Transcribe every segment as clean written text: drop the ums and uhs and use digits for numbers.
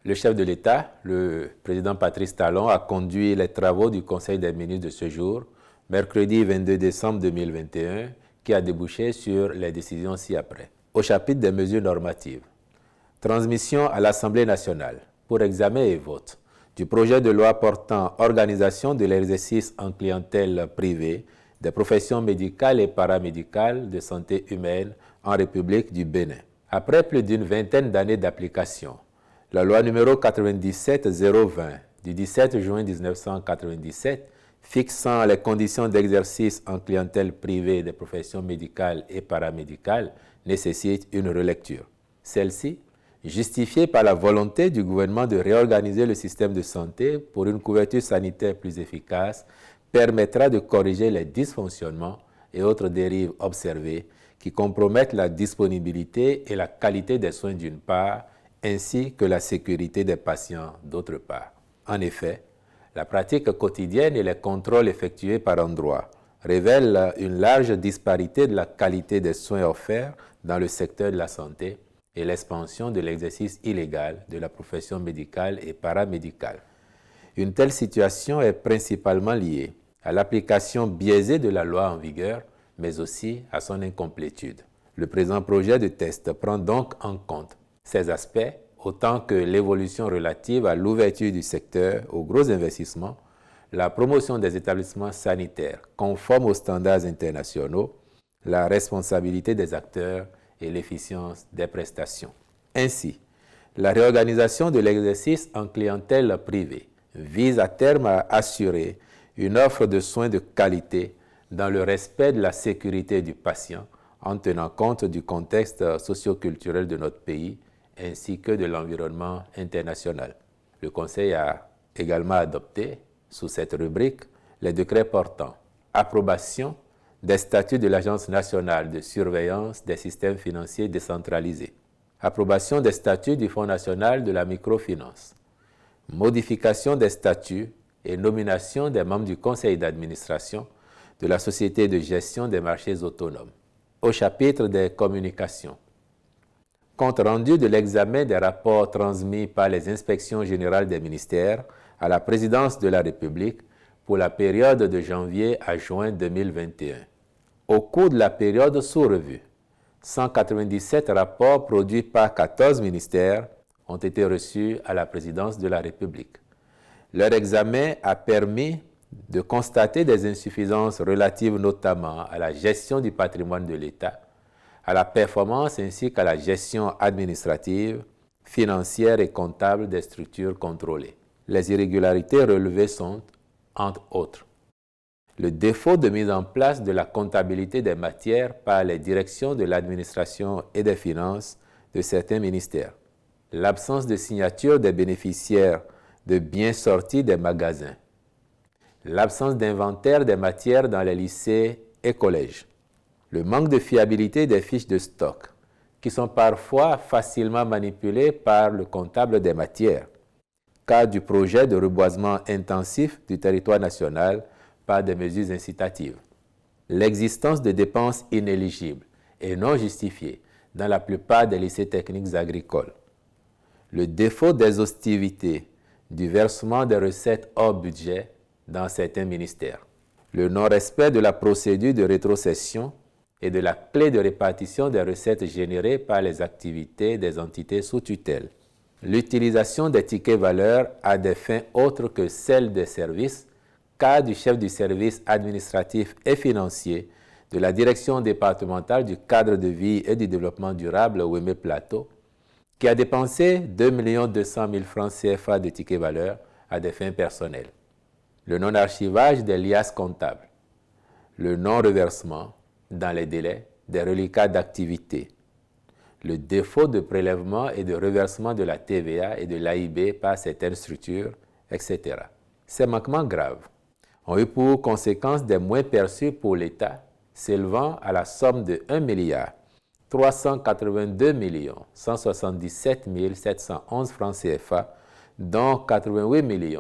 Le chef de l'État, le président Patrice Talon, a conduit les travaux du Conseil des ministres de ce jour, mercredi 22 décembre 2021, qui a débouché sur les décisions ci-après. Au chapitre des mesures normatives, transmission à l'Assemblée nationale pour examen et vote du projet de loi portant organisation de l'exercice en clientèle privée des professions médicales et paramédicales de santé humaine en République du Bénin. Après plus d'une vingtaine d'années d'application, la loi numéro 97-020 du 17 juin 1997 fixant les conditions d'exercice en clientèle privée des professions médicales et paramédicales nécessite une relecture. Celle-ci, justifiée par la volonté du gouvernement de réorganiser le système de santé pour une couverture sanitaire plus efficace, permettra de corriger les dysfonctionnements et autres dérives observées qui compromettent la disponibilité et la qualité des soins d'une part, ainsi que la sécurité des patients d'autre part. En effet, la pratique quotidienne et les contrôles effectués par endroits révèlent une large disparité de la qualité des soins offerts dans le secteur de la santé et l'expansion de l'exercice illégal de la profession médicale et paramédicale. Une telle situation est principalement liée à l'application biaisée de la loi en vigueur, mais aussi à son incomplétude. Le présent projet de texte prend donc en compte ces aspects, autant que l'évolution relative à l'ouverture du secteur aux gros investissements, la promotion des établissements sanitaires conformes aux standards internationaux, la responsabilité des acteurs et l'efficience des prestations. Ainsi, la réorganisation de l'exercice en clientèle privée vise à terme à assurer une offre de soins de qualité dans le respect de la sécurité du patient en tenant compte du contexte socio-culturel de notre pays ainsi que de l'environnement international. Le Conseil a également adopté, sous cette rubrique, les décrets portant approbation des statuts de l'Agence nationale de surveillance des systèmes financiers décentralisés, approbation des statuts du Fonds national de la microfinance, modification des statuts et nomination des membres du conseil d'administration de la Société de gestion des marchés autonomes. Au chapitre des communications, compte rendu de l'examen des rapports transmis par les inspections générales des ministères à la présidence de la République pour la période de janvier à juin 2021. Au cours de la période sous revue, 197 rapports produits par 14 ministères ont été reçus à la présidence de la République. Leur examen a permis de constater des insuffisances relatives notamment à la gestion du patrimoine de l'État, à la performance ainsi qu'à la gestion administrative, financière et comptable des structures contrôlées. Les irrégularités relevées sont, entre autres, le défaut de mise en place de la comptabilité des matières par les directions de l'administration et des finances de certains ministères, l'absence de signature des bénéficiaires de biens sortis des magasins, l'absence d'inventaire des matières dans les lycées et collèges, le manque de fiabilité des fiches de stock, qui sont parfois facilement manipulées par le comptable des matières, cas du projet de reboisement intensif du territoire national par des mesures incitatives, l'existence de dépenses inéligibles et non justifiées dans la plupart des lycées techniques agricoles, le défaut d'exhaustivité du versement des recettes hors budget dans certains ministères, le non-respect de la procédure de rétrocession et de la clé de répartition des recettes générées par les activités des entités sous tutelle, l'utilisation des tickets valeurs à des fins autres que celles des services, cas du chef du service administratif et financier de la direction départementale du cadre de vie et du développement durable Ouémé Plateau, qui a dépensé 2 200 000 francs CFA de tickets valeurs à des fins personnelles, le non-archivage des liasses comptables, le non-reversement dans les délais des reliquats d'activité, le défaut de prélèvement et de reversement de la TVA et de l'AIB par certaines structures, etc. Ces manquements graves ont eu pour conséquence des moins perçus pour l'État s'élevant à la somme de 1 382 177 711 francs CFA, dont 88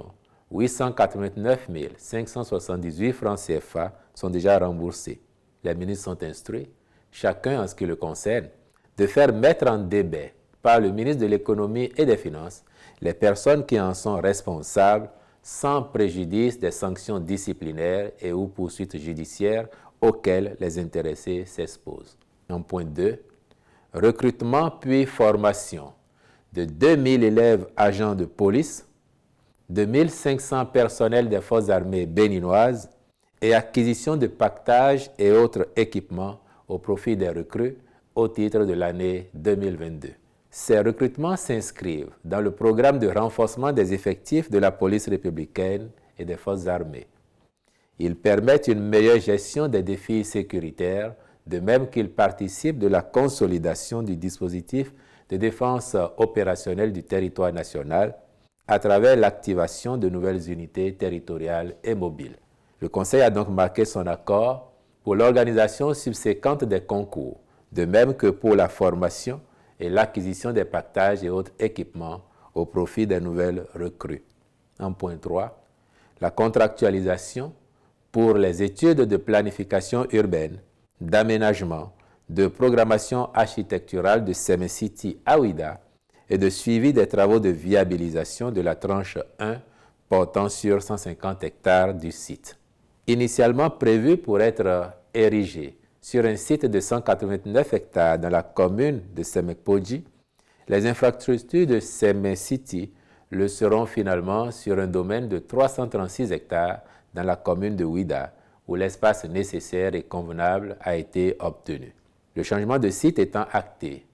889 578 francs CFA sont déjà remboursés. Les ministres sont instruits, chacun en ce qui le concerne, de faire mettre en débat par le ministre de l'Économie et des Finances les personnes qui en sont responsables sans préjudice des sanctions disciplinaires et ou poursuites judiciaires auxquelles les intéressés s'exposent. En point 2, recrutement puis formation de 2000 élèves agents de police, de 1500 personnels des forces armées béninoises et acquisition de pactages et autres équipements au profit des recrues au titre de l'année 2022. Ces recrutements s'inscrivent dans le programme de renforcement des effectifs de la police républicaine et des forces armées. Ils permettent une meilleure gestion des défis sécuritaires, de même qu'ils participent de la consolidation du dispositif de défense opérationnelle du territoire national à travers l'activation de nouvelles unités territoriales et mobiles. Le Conseil a donc marqué son accord pour l'organisation subséquente des concours, de même que pour la formation et l'acquisition des pactages et autres équipements au profit des nouvelles recrues. En point 3, la contractualisation pour les études de planification urbaine, d'aménagement, de programmation architecturale de Semesiti à Ouida et de suivi des travaux de viabilisation de la tranche 1 portant sur 150 hectares du site. Initialement prévu pour être érigé sur un site de 189 hectares dans la commune de Semekpoji, les infrastructures de Semesiti le seront finalement sur un domaine de 336 hectares dans la commune de Ouida, où l'espace nécessaire et convenable a été obtenu. Le changement de site étant acté,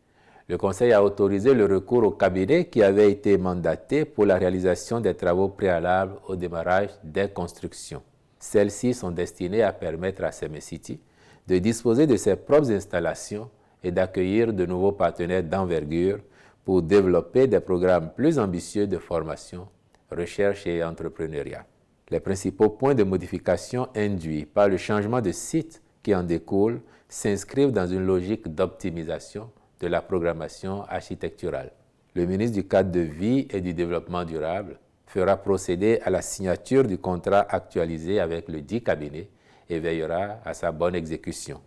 le Conseil a autorisé le recours au cabinet qui avait été mandaté pour la réalisation des travaux préalables au démarrage des constructions. Celles-ci sont destinées à permettre à Semesiti de disposer de ses propres installations et d'accueillir de nouveaux partenaires d'envergure pour développer des programmes plus ambitieux de formation, recherche et entrepreneuriat. Les principaux points de modification induits par le changement de site qui en découle s'inscrivent dans une logique d'optimisation de la programmation architecturale. Le ministre du Cadre de vie et du Développement durable fera procéder à la signature du contrat actualisé avec le dit cabinet et veillera à sa bonne exécution.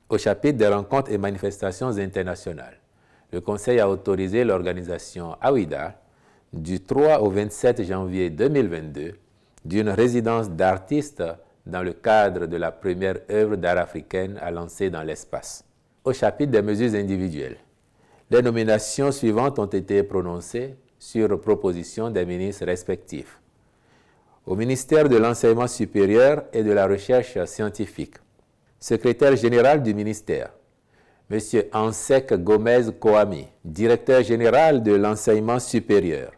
Au chapitre des rencontres et manifestations internationales, le Conseil a autorisé l'organisation à Ouida, du 3 au 27 janvier 2022, d'une résidence d'artistes dans le cadre de la première œuvre d'art africaine à lancer dans l'espace. Au chapitre des mesures individuelles, les nominations suivantes ont été prononcées sur proposition des ministres respectifs. Au ministère de l'Enseignement supérieur et de la Recherche scientifique, secrétaire général du ministère, M. Ansek Gomez Koami, directeur général de l'Enseignement supérieur,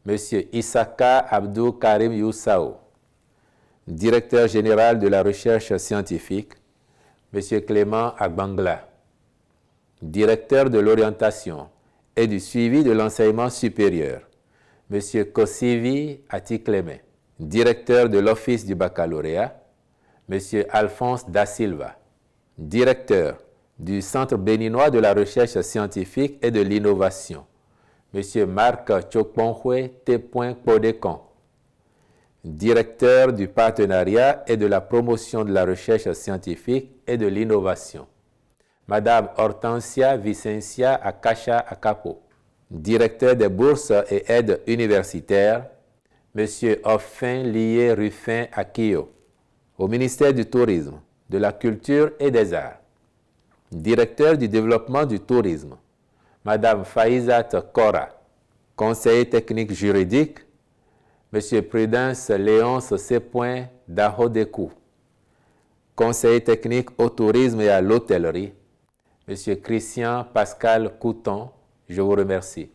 M. Issaka Abdou Karim Youssao, directeur général de la Recherche scientifique, M. Clément Agbangla, directeur de l'orientation et du suivi de l'enseignement supérieur, M. Kosivi Atikleme, directeur de l'Office du baccalauréat, M. Alphonse Da Silva, directeur du Centre béninois de la recherche scientifique et de l'innovation, M. Marc Chokponhwe T. Podekon, directeur du partenariat et de la promotion de la recherche scientifique et de l'innovation, Madame Hortensia Vicencia Akacha Akapo, directeur des bourses et aides universitaires, M. Offin Lié Ruffin Akio, au ministère du Tourisme, de la Culture et des Arts, directeur du développement du tourisme, Madame Faïzat Kora, conseiller technique juridique, M. Prudence Léonce C. Dahodekou, conseiller technique au tourisme et à l'hôtellerie, M. Christian Pascal Couton, je vous remercie.